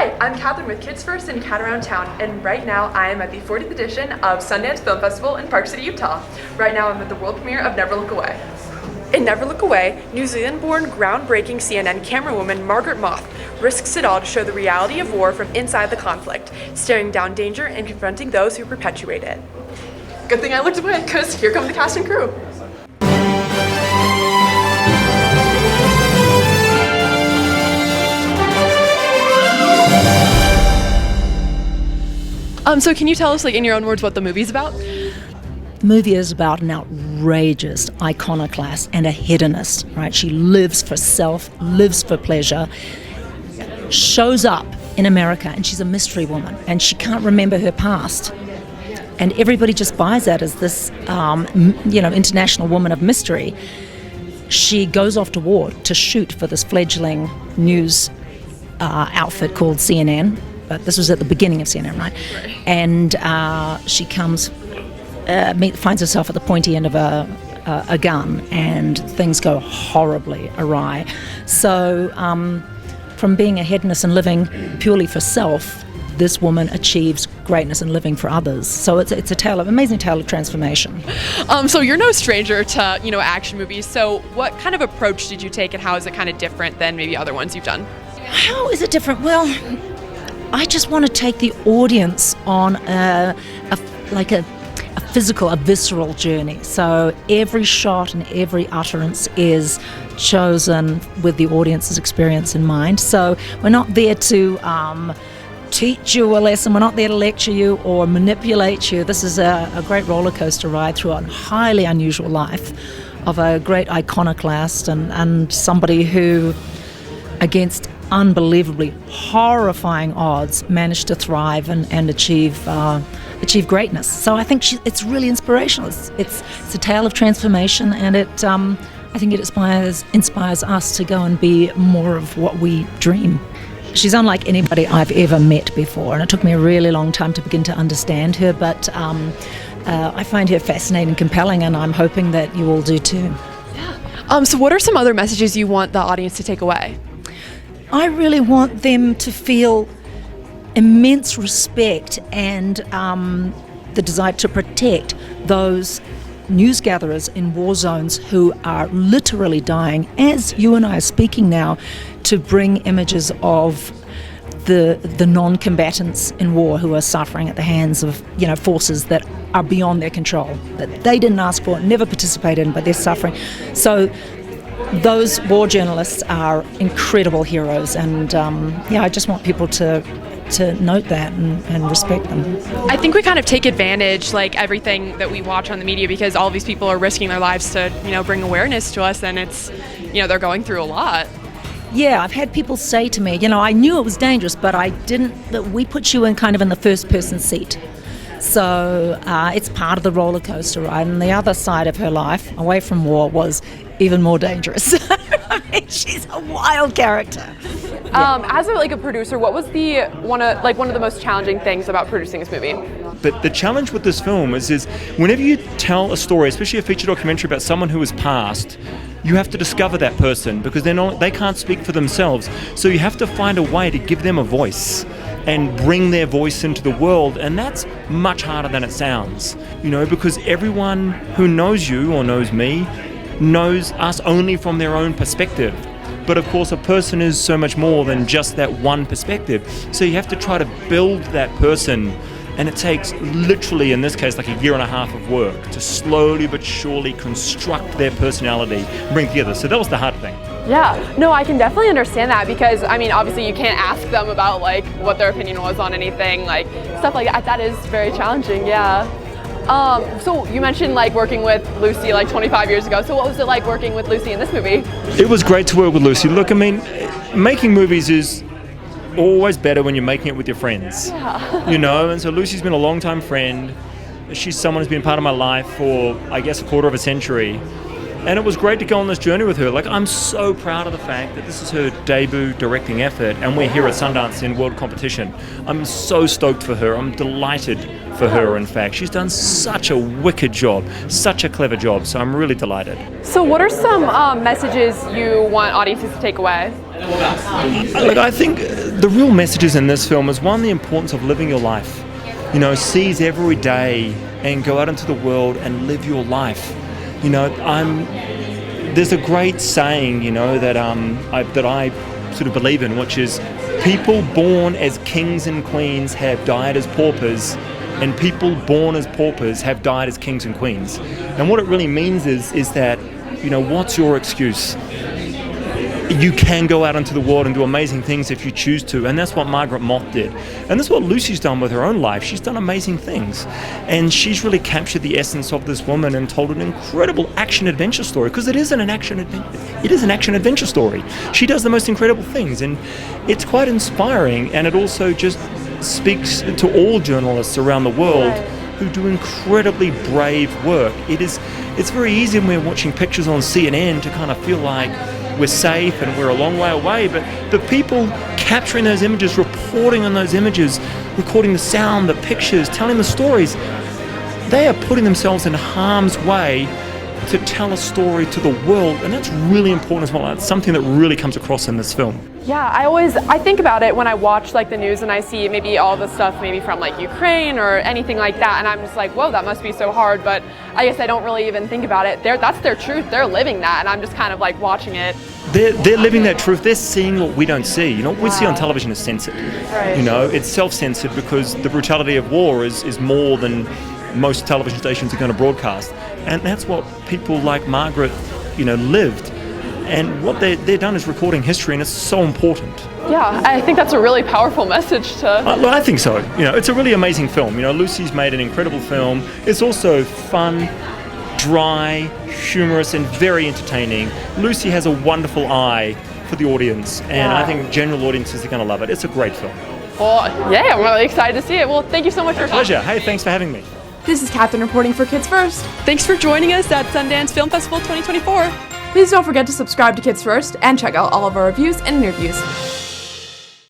Hi, I'm Katherine with Kids First in Cat Around Town, and right now I am at the 40th edition of Sundance Film Festival in Park City, Utah. Right now I'm at the world premiere of Never Look Away. In Never Look Away, New Zealand-born groundbreaking CNN camerawoman Margaret Moth risks it all to show the reality of war from inside the conflict, staring down danger and confronting those who perpetuate it. Good thing I looked away, because here come the cast and crew. So can you tell us, in your own words, what the movie's about? The movie is about an outrageous iconoclast and a hedonist, right? She lives for self, lives for pleasure, shows up in America, and she's a mystery woman, and she can't remember her past. And everybody just buys that as this, international woman of mystery. She goes off to war to shoot for this fledgling news outfit called CNN. But this was at the beginning of CNN, right? And she finds herself at the pointy end of a gun, and things go horribly awry. So from being a hedonist and living purely for self, this woman achieves greatness and living for others. So it's a amazing tale of transformation. So you're no stranger to action movies. So what kind of approach did you take, and how is it kind of different than maybe other ones you've done? How is it different? Well, I just want to take the audience on a physical, a visceral journey. So every shot and every utterance is chosen with the audience's experience in mind. So we're not there to teach you a lesson. We're not there to lecture you or manipulate you. This is a great roller coaster ride through a highly unusual life of a great iconoclast and somebody who, against unbelievably horrifying odds, managed to thrive and achieve greatness. So I think it's really inspirational. It's a tale of transformation, and I think it inspires us to go and be more of what we dream. She's unlike anybody I've ever met before, and it took me a really long time to begin to understand her, but I find her fascinating and compelling, and I'm hoping that you all do too. Yeah. So what are some other messages you want the audience to take away? I really want them to feel immense respect and the desire to protect those news gatherers in war zones who are literally dying, as you and I are speaking now, to bring images of the non-combatants in war who are suffering at the hands of forces that are beyond their control, that they didn't ask for, never participated in, but they're suffering. So those war journalists are incredible heroes, and I just want people to note that and respect them. I think we kind of take advantage, everything that we watch on the media, because all these people are risking their lives to bring awareness to us, and it's they're going through a lot. Yeah, I've had people say to me, I knew it was dangerous, but I didn't. That we put you in kind of in the first person seat. So it's part of the roller coaster ride, and the other side of her life, away from war, was even more dangerous. I mean, she's a wild character. As a producer, what was one of the most challenging things about producing this movie? But the challenge with this film is whenever you tell a story, especially a feature documentary about someone who has passed, you have to discover that person, because they can't speak for themselves. So you have to find a way to give them a voice and bring their voice into the world, and that's much harder than it sounds, because everyone who knows you or knows me knows us only from their own perspective. But of course, a person is so much more than just that one perspective. So you have to try to build that person, and it takes literally, in this case, a year and a half of work to slowly but surely construct their personality, bring together. So that was the hard thing. Yeah, no, I can definitely understand that, because obviously you can't ask them about what their opinion was on anything, stuff like that. That is very challenging. Yeah. So you mentioned working with Lucy 25 years ago. So what was it like working with Lucy in this movie? It was great to work with Lucy. Look, making movies is always better when you're making it with your friends. Yeah. And so Lucy's been a long-time friend. She's someone who's been part of my life for, I guess, a quarter of a century. And it was great to go on this journey with her. I'm so proud of the fact that this is her debut directing effort, and we're here at Sundance in world competition. I'm so stoked for her. I'm delighted for her, in fact. She's done such a wicked job, such a clever job, so I'm really delighted. So what are some messages you want audiences to take away? Look, I think the real messages in this film is one, the importance of living your life. Seize every day and go out into the world and live your life. There's a great saying, that I sort of believe in, which is people born as kings and queens have died as paupers, and people born as paupers have died as kings and queens. And what it really means is that, what's your excuse? You can go out into the world and do amazing things if you choose to, and that's what Margaret Moth did. And that's what Lucy's done with her own life. She's done amazing things. And she's really captured the essence of this woman and told an incredible action-adventure story, because it is an action-adventure story. She does the most incredible things, and it's quite inspiring, and it also just speaks to all journalists around the world who do incredibly brave work. It's very easy when we're watching pictures on CNN to kind of feel like we're safe and we're a long way away, but the people capturing those images, reporting on those images, recording the sound, the pictures, telling the stories, they are putting themselves in harm's way to tell a story to the world, and that's really important as well. It's something that really comes across in this film. Yeah, I think about it when I watch like the news and I see maybe all the stuff maybe from like Ukraine or anything like that, and I'm just like, whoa, that must be so hard, but I guess I don't really even think about it. That's their truth, they're living that, and I'm just kind of like watching it. They're living that truth, they're seeing what we don't see. What we see on television is censored. Right. It's self-censored because the brutality of war is more than most television stations are going to broadcast. And that's what people like Margaret, lived. And what they're done is recording history, and it's so important. Yeah, I think that's a really powerful message to... Well, I think so. It's a really amazing film. Lucy's made an incredible film. It's also fun, dry, humorous, and very entertaining. Lucy has a wonderful eye for the audience, and I think general audiences are going to love it. It's a great film. Well, yeah, I'm really excited to see it. Well, thank you so much for your time. Pleasure. Hey, thanks for having me. This is Katherine reporting for Kids First. Thanks for joining us at Sundance Film Festival 2024. Please don't forget to subscribe to Kids First and check out all of our reviews and interviews.